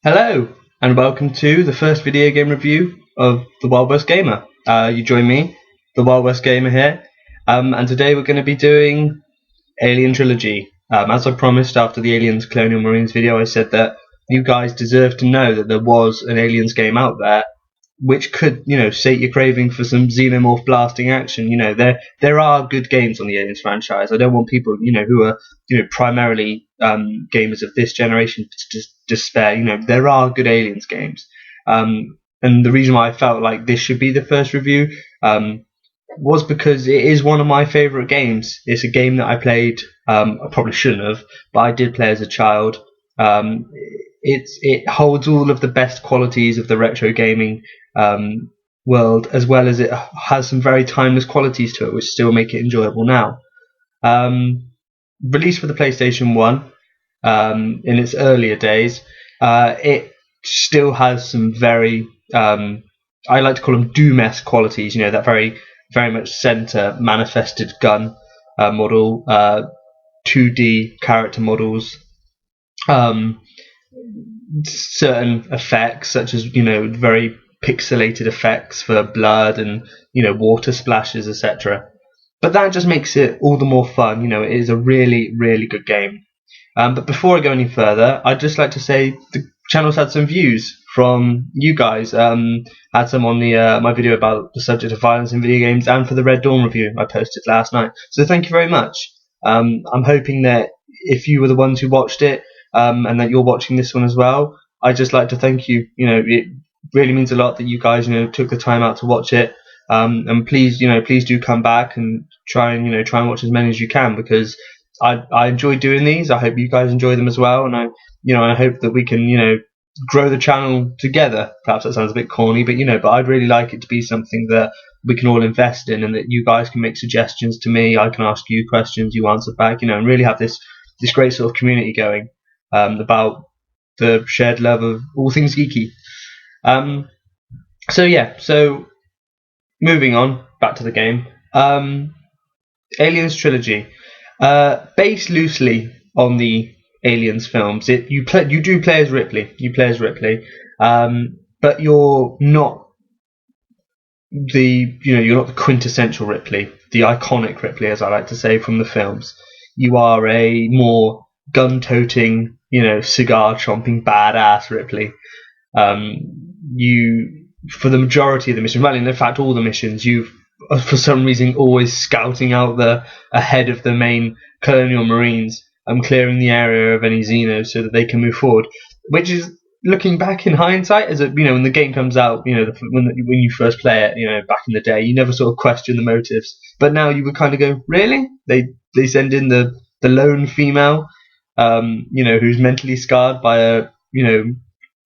Hello, and welcome to the first video game review of the WildWestGamer. You join me, the WildWestGamer here, and today we're going to be doing Alien Trilogy. As I promised after the Aliens Colonial Marines video, I said that you guys deserve to know that there was an Aliens game out there which could, sate your craving for some xenomorph blasting action. There are good games on the Aliens franchise. I don't want people, who are, primarily gamers of this generation to despair. There are good Aliens games. And the reason why I felt like this should be the first review was because it is one of my favourite games. It's a game that I played, I probably shouldn't have, but I did play as a child. It holds all of the best qualities of the retro gaming world, as well as it has some very timeless qualities to it, which still make it enjoyable now. Released for the PlayStation 1 in its earlier days, it still has some very, I like to call them Doom-esque qualities, that very much center manifested gun model, 2D character models, certain effects such as very pixelated effects for blood and water splashes, etc. But that just makes it all the more fun. It is a really good game. But before I go any further, I'd just like to say the channel's had some views from you guys. Had some on the my video about the subject of violence in video games, and for the Red Dawn review I posted last night. So thank you very much. I'm hoping that if you were the ones who watched it, and that you're watching this one as well, I'd just like to thank you. It really means a lot that you guys took the time out to watch it. And please do come back and try and watch as many as you can, because I enjoy doing these. I hope you guys enjoy them as well, and I hope that we can grow the channel together. Perhaps that sounds a bit corny, but I'd really like it to be something that we can all invest in, and that you guys can make suggestions to me. I can ask you questions, you answer back, and really have this great sort of community going about the shared love of all things geeky. So moving on back to the game. Aliens Trilogy, based loosely on the Aliens films. You do play as Ripley. You play as Ripley, but you're not you're not the quintessential Ripley, the iconic Ripley, as I like to say, from the films. You are a more gun-toting, cigar-chomping badass Ripley. You, for the majority of the missions, well, in fact all the missions, you've for some reason always scouting out ahead of the main Colonial Marines, clearing the area of any Xenos so that they can move forward. Which is, looking back in hindsight, as when the game comes out, when you first play it, back in the day, you never sort of question the motives. But now you would kind of go, really? They send in the lone female, who's mentally scarred by a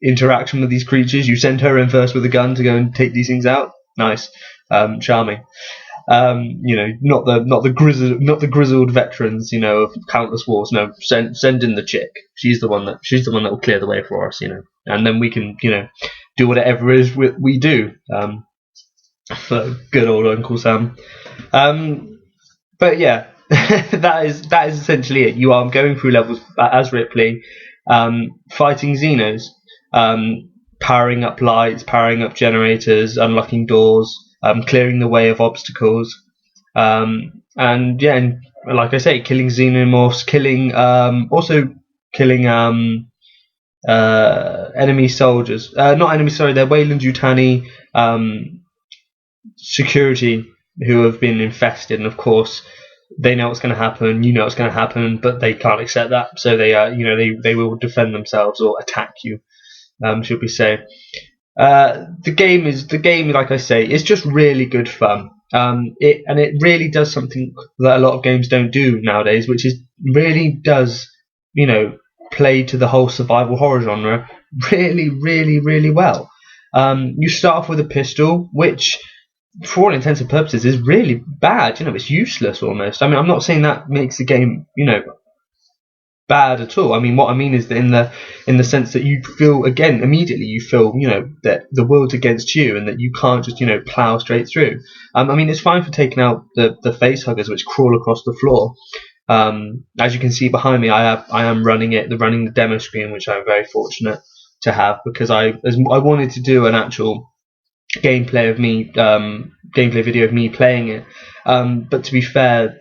interaction with these creatures. You send her in first with a gun to go and take these things out. Nice, charming. Not the grizzled veterans, of countless wars. No, send in the chick. She's the one that will clear the way for us, and then we can, do whatever it is we do. For good old Uncle Sam. But yeah, that is essentially it. You are going through levels as Ripley, fighting Xenos, powering up lights, powering up generators, unlocking doors, clearing the way of obstacles, and like I say, killing xenomorphs, killing enemy soldiers. Not enemy, sorry, they're Weyland-Yutani security who have been infested, and of course they know what's going to happen. You know what's going to happen, but they can't accept that, so they will defend themselves or attack you. Should we say? The game, like I say, is just really good fun. It really does something that a lot of games don't do nowadays, which is really does play to the whole survival horror genre really well. You start off with a pistol, which for all intents and purposes is really bad. It's useless almost. I mean, I'm not saying that makes the game bad at all. I mean, what I mean is that in the sense that you feel, again, immediately you feel, that the world's against you, and that you can't just, plow straight through. I mean, it's fine for taking out the face huggers which crawl across the floor. As you can see behind me, I am running the demo screen, which I'm very fortunate. to have, because I wanted to do an actual gameplay video of me playing it. But to be fair,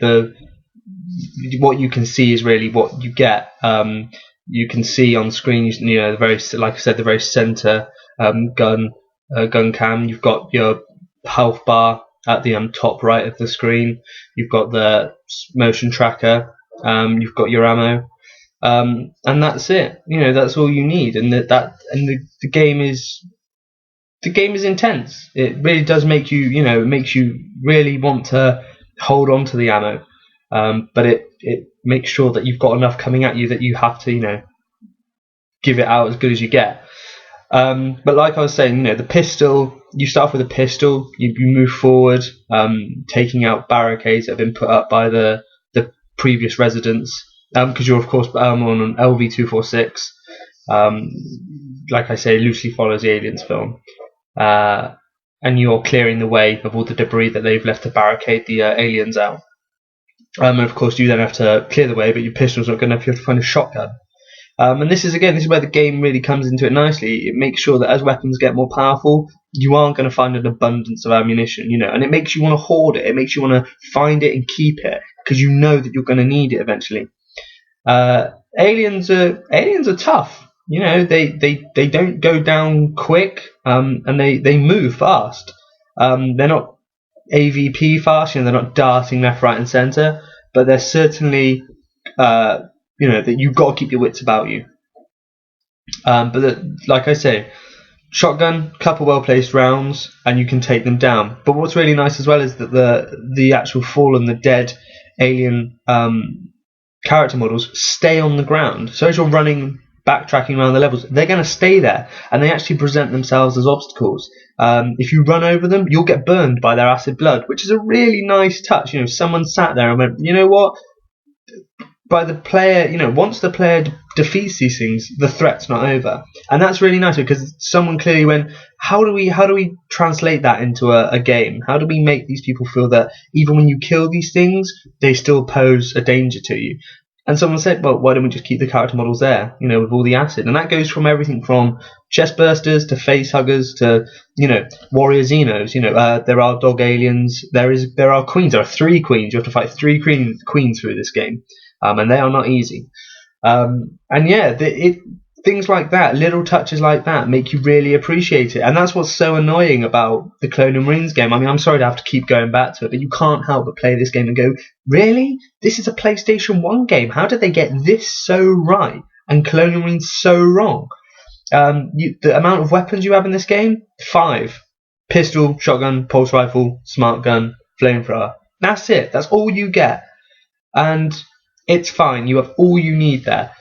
what you can see is really what you get. You can see on screen, the very, like I said, the very center gun cam. You've got your health bar at the top right of the screen. You've got the motion tracker. You've got your ammo, and that's it. That's all you need. And the game is intense. It really does make you, it makes you really want to hold on to the ammo. But it makes sure that you've got enough coming at you that you have to, give it out as good as you get. But like I was saying, the pistol, you start off with a pistol, you move forward, taking out barricades that have been put up by the previous residents, because you're of course on an LV-246, like I say, loosely follows the Aliens film, and you're clearing the way of all the debris that they've left to barricade the aliens out. And of course you then have to clear the way, but your pistol's not good enough, you have to find a shotgun. And this is where the game really comes into it nicely. It makes sure that as weapons get more powerful, you aren't going to find an abundance of ammunition, and it makes you want to hoard it. It makes you want to find it and keep it, because you know that you're going to need it eventually. Aliens are tough. They don't go down quick, and they move fast. They're not AVP fast, they're not darting left, right, and centre, but they're certainly, that you've got to keep your wits about you. Like I say, shotgun, couple well-placed rounds, and you can take them down. But what's really nice as well is that the actual fallen, the dead alien character models stay on the ground. So as you're running, backtracking around the levels, they're going to stay there, and they actually present themselves as obstacles. If you run over them, you'll get burned by their acid blood, which is a really nice touch. Someone sat there and went, you know what? By the player, once the player defeats these things, the threat's not over, and that's really nice, because someone clearly went, how do we translate that into a game? How do we make these people feel that even when you kill these things, they still pose a danger to you? And someone said, well, why don't we just keep the character models there, with all the acid? And that goes from everything from chest bursters to face huggers to, warrior xenos. There are dog aliens. There are queens. There are 3 queens. You have to fight 3 queens through this game. And they are not easy. Things like that, little touches like that, make you really appreciate it. And that's what's so annoying about the Colonial Marines game. I mean, I'm sorry to have to keep going back to it, but you can't help but play this game and go, really? This is a PlayStation 1 game. How did they get this so right and Colonial Marines so wrong? The amount of weapons you have in this game, 5. Pistol, shotgun, pulse rifle, smart gun, flamethrower. That's it. That's all you get. And it's fine. You have all you need there.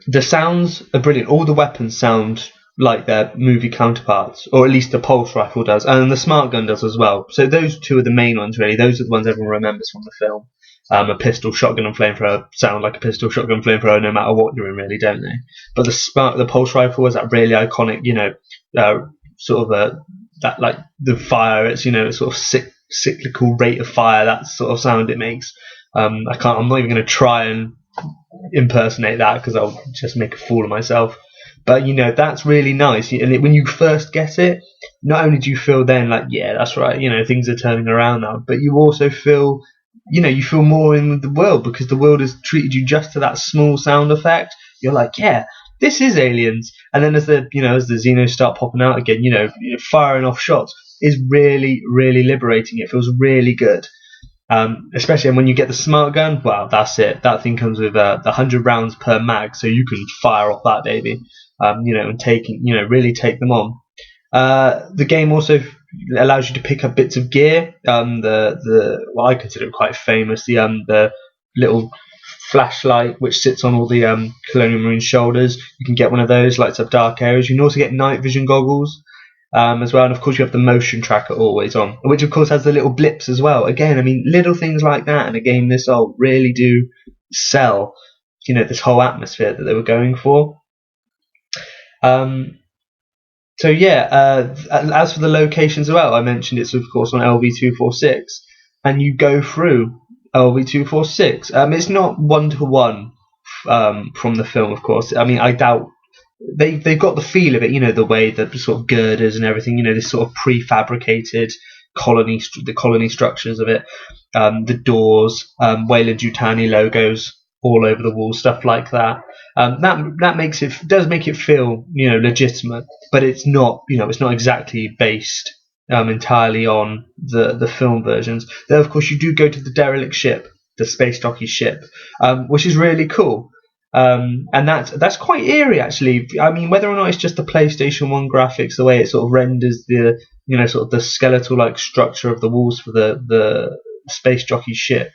The sounds are brilliant. All the weapons sound like their movie counterparts, or at least the pulse rifle does, and the smart gun does as well. So those 2 are the main ones, really. Those are the ones everyone remembers from the film. A pistol, shotgun, and flamethrower sound like a pistol, shotgun, flamethrower, no matter what you're in, really, don't they? But the pulse rifle is that really iconic, that, like, the fire. It's it's sort of cyclical rate of fire. That sort of sound it makes. I'm not even going to try and impersonate that, because I'll just make a fool of myself. But that's really nice. And when you first get it, not only do you feel then like, yeah, that's right, things are turning around now, but you also feel, you feel more in the world, because the world has treated you just to that small sound effect. You're like, yeah, this is Aliens. And then as the Xenos start popping out again, firing off shots is really, really liberating. It feels really good. Especially when you get the smart gun, well, that's it. That thing comes with 100 rounds per mag, so you can fire off that baby, and really take them on. The game also allows you to pick up bits of gear. Well, I consider it quite famous. The little flashlight which sits on all the Colonial Marine shoulders. You can get one of those, lights up dark areas. You can also get night vision goggles. As well, and of course you have the motion tracker always on, which of course has the little blips as well. Again, I mean, little things like that in a game this old really do sell, this whole atmosphere that they were going for. So yeah, as for the locations as well, I mentioned it's of course on LV-246, and you go through LV-246. It's not 1-to-1 from the film, of course. I mean, I doubt they've got the feel of it, the way the sort of girders and everything, this sort of prefabricated the colony structures of it, the doors, Weyland-Yutani logos all over the wall, stuff like that. That does make it feel legitimate, but it's not exactly based entirely on the film versions. Though of course you do go to the derelict ship, the space jockey ship, which is really cool. And that's quite eerie, actually. I mean, whether or not it's just the PlayStation 1 graphics, the way it sort of renders the sort of the skeletal-like structure of the walls for the space jockey ship.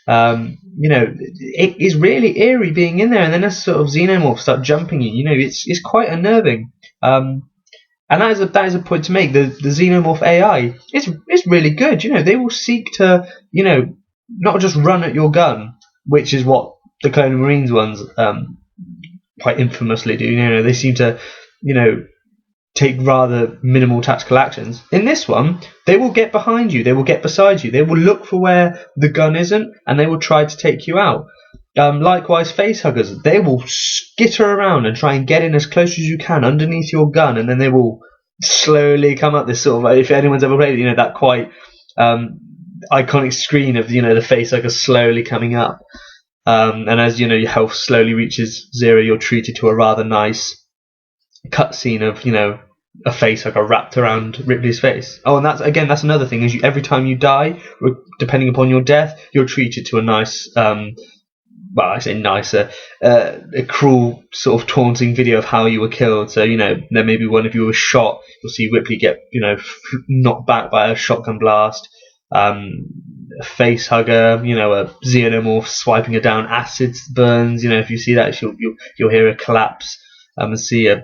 It is really eerie being in there, and then as sort of xenomorphs start jumping you, it's quite unnerving. And that is a point to make. The xenomorph AI it's really good. They will seek to not just run at your gun, which is what the Colonial Marines ones quite infamously do. They seem to take rather minimal tactical actions. In this one, they will get behind you, they will get beside you, they will look for where the gun isn't, and they will try to take you out. Likewise, facehuggers, they will skitter around and try and get in as close as you can underneath your gun, and then they will slowly come up this sort of, if anyone's ever played that quite iconic screen of the facehugger slowly coming up, and as your health slowly reaches 0, you're treated to a rather nice cutscene of a facehugger wrapped around Ripley's face. Oh, and that's another thing, is every time you die, depending upon your death, you're treated to a nice well, I say nicer, a cruel sort of taunting video of how you were killed. So there may be one of you was shot. You'll see Ripley get knocked back by a shotgun blast. A face hugger, a xenomorph swiping her down, acid burns. If you see that, you'll hear her collapse and see her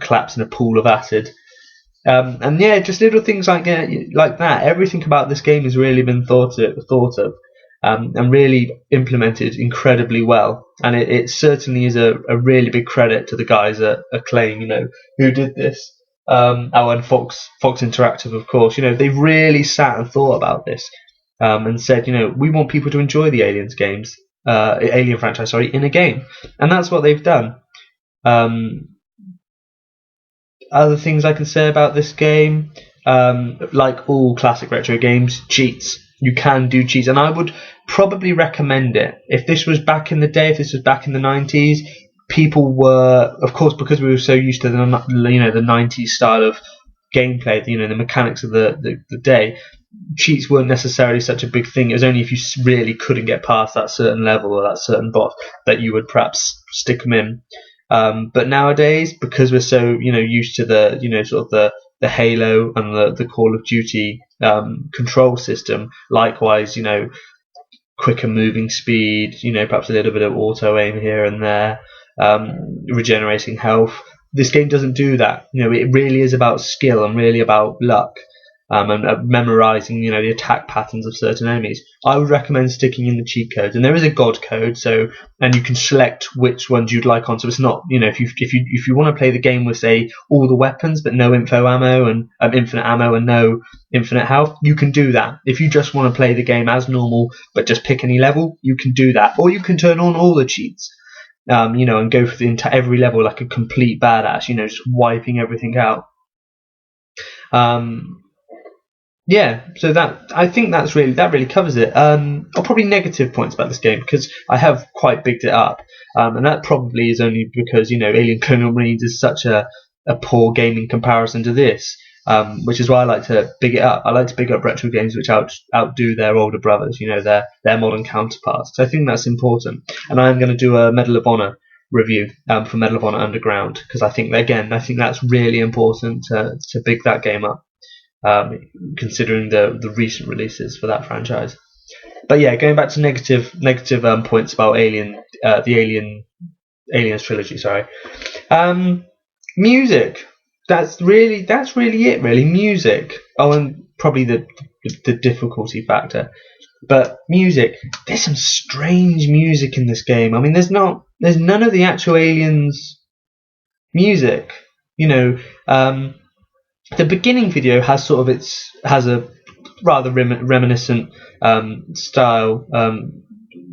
collapse in a pool of acid. And yeah, just little things like that. Everything about this game has really been thought of. And really implemented incredibly well, and it certainly is a really big credit to the guys at Acclaim, who did this. And Fox Interactive, of course, they really sat and thought about this, and said, we want people to enjoy the Alien franchise, in a game, and that's what they've done. Other things I can say about this game, like all classic retro games, cheats. You can do cheats, and I would probably recommend it. If this was back in the day, if this was back in the 90s, people were, of course, because we were so used to the 90s style of gameplay, the mechanics of the day, cheats weren't necessarily such a big thing. It was only if you really couldn't get past that certain level or that certain boss that you would perhaps stick them in. But nowadays, because we're so used to the sort of the Halo and the Call of Duty control system, likewise, quicker moving speed, perhaps a little bit of auto aim here and there, regenerating health. This game doesn't do that. It really is about skill and really about luck. And memorizing, the attack patterns of certain enemies. I would recommend sticking in the cheat codes, and there is a God code, and you can select which ones you'd like on. So it's not, if you want to play the game with, say, all the weapons but no info ammo and infinite ammo and no infinite health, you can do that. If you just want to play the game as normal but just pick any level, you can do that, or you can turn on all the cheats. And go for every level like a complete badass, just wiping everything out. Yeah, so I think that really covers it. Probably negative points about this game, because I have quite bigged it up, and that probably is only because Alien Colonial Marines is such a poor game in comparison to this, which is why I like to big it up. I like to big up retro games which outdo their older brothers, their modern counterparts. So I think that's important, and I am going to do a Medal of Honor review for Medal of Honor Underground, because I think that's really important to big that game up. Considering the recent releases for that franchise. But yeah, going back to negative points about the Aliens trilogy. Sorry, music. That's really it. Really, music. Oh, and probably the difficulty factor. But music. There's some strange music in this game. I mean, there's none of the actual Aliens music. The beginning video has a rather reminiscent style,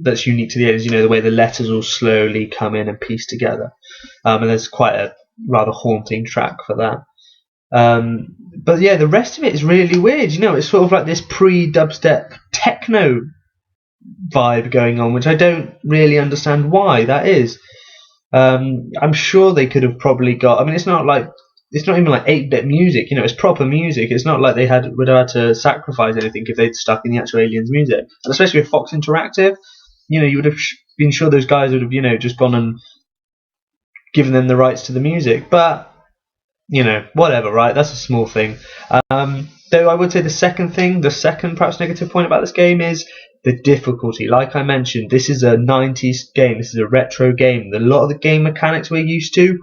that's unique to the aliens. You know, the way the letters will slowly come in and piece together, and there's quite a rather haunting track for that. But yeah, the rest of it is really weird. You know, it's sort of like this pre-dubstep techno vibe going on, which I don't really understand why that is. I'm sure they could have probably got. I mean, it's not even like 8-bit music. You know, it's proper music. It's not like they would have had to sacrifice anything if they'd stuck in the actual Aliens music. And especially with Fox Interactive, you know, you would have been sure those guys would have, you know, just gone and given them the rights to the music. But you know, whatever, right? That's a small thing. Though I would say the second perhaps negative point about this game is the difficulty. Like I mentioned, this is a 90s game. This is a retro game. A lot of the game mechanics we're used to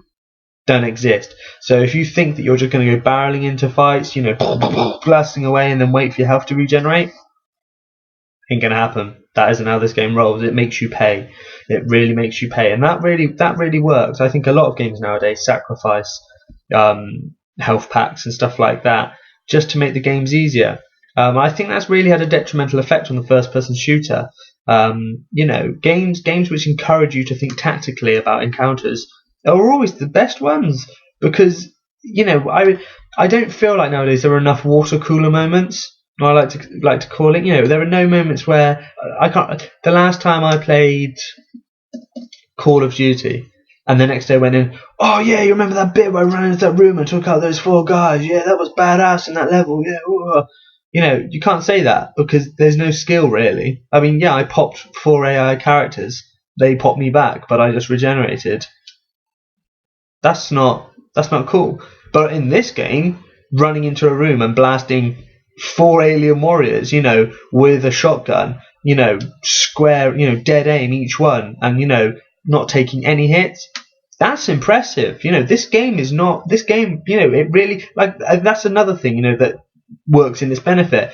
don't exist. So if you think that you're just going to go barreling into fights, you know, blasting away and then wait for your health to regenerate, ain't going to happen. That isn't how this game rolls. It makes you pay. It really makes you pay. And that really works. I think a lot of games nowadays sacrifice health packs and stuff like that just to make the games easier. I think that's really had a detrimental effect on the first-person shooter. You know, games which encourage you to think tactically about encounters are always the best ones, because you know, I don't feel like nowadays there are enough water cooler moments. I like to call it. You know, there are no moments where I can't. The last time I played Call of Duty, and the next day went in, oh yeah, you remember that bit where I ran into that room and took out those 4 guys? Yeah, that was badass in that level. Yeah, ooh. You know, you can't say that because there's no skill really. I mean, yeah, I popped 4 AI characters. They popped me back, but I just regenerated. That's not cool. But in this game, running into a room and blasting 4 alien warriors, you know, with a shotgun, you know, square, you know, dead aim each one, and you know, not taking any hits. That's impressive. You know, this game, you know, it really, like, that's another thing, you know, that works in its benefit.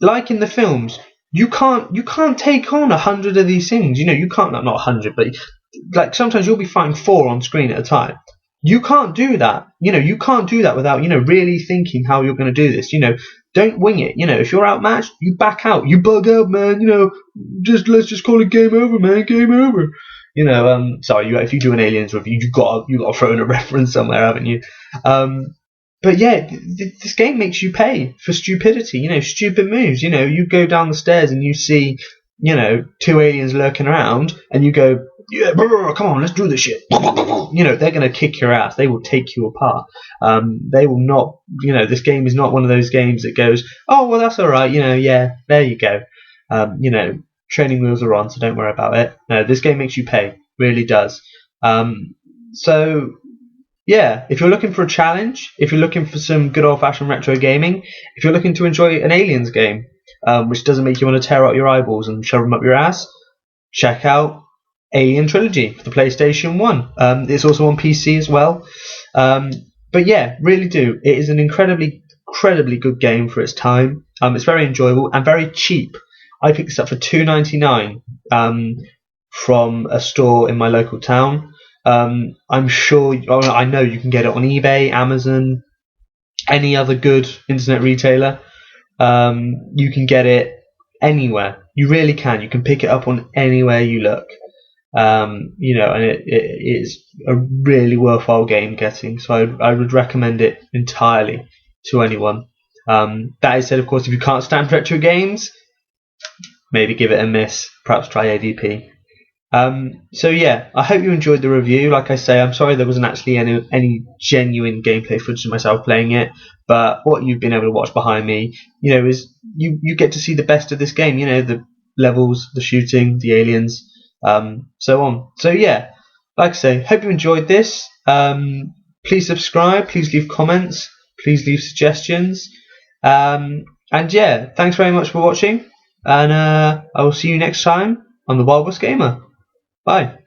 Like in the films, you can't take on 100 of these things. You know, you can't, not 100, but like sometimes you'll be fighting 4 on screen at a time. You can't do that. You know, you can't do that without, you know, really thinking how you're going to do this. You know, don't wing it. You know, if you're outmatched, you back out. You bug out, man. You know, let's just call it game over, man. Game over. You know, sorry, if you do an Aliens review, you got to throw in a reference somewhere, haven't you? But yeah, this game makes you pay for stupidity. You know, stupid moves. You know, you go down the stairs and you see, you know, 2 aliens lurking around, and you go, yeah, come on, let's do this shit. You know, they're going to kick your ass. They will take you apart. They will not, you know, this game is not one of those games that goes, oh, well, that's all right. You know, yeah, there you go. You know, training wheels are on, so don't worry about it. No, this game makes you pay. Really does. So, yeah, if you're looking for a challenge, if you're looking for some good old-fashioned retro gaming, if you're looking to enjoy an Aliens game, which doesn't make you want to tear out your eyeballs and shove them up your ass, check out Alien Trilogy for the PlayStation 1. It's also on PC as well. But yeah, really do. It is an incredibly good game for its time. It's very enjoyable and very cheap. I picked this up for $2.99 from a store in my local town. I'm sure, I know you can get it on eBay, Amazon, any other good internet retailer. You can get it anywhere. You really can. You can pick it up on anywhere you look. You know, and it is a really worthwhile game getting. So I would recommend it entirely to anyone. That is said, of course, if you can't stand retro games, maybe give it a miss. Perhaps try ADP. So yeah, I hope you enjoyed the review. Like I say, I'm sorry there wasn't actually any genuine gameplay footage of myself playing it, but what you've been able to watch behind me, you know, is you get to see the best of this game. You know, the levels, the shooting, the aliens, so on. So yeah, like I say, hope you enjoyed this. Please subscribe, please leave comments, please leave suggestions, and yeah, thanks very much for watching, and I will see you next time on the WildWestGamer. Bye.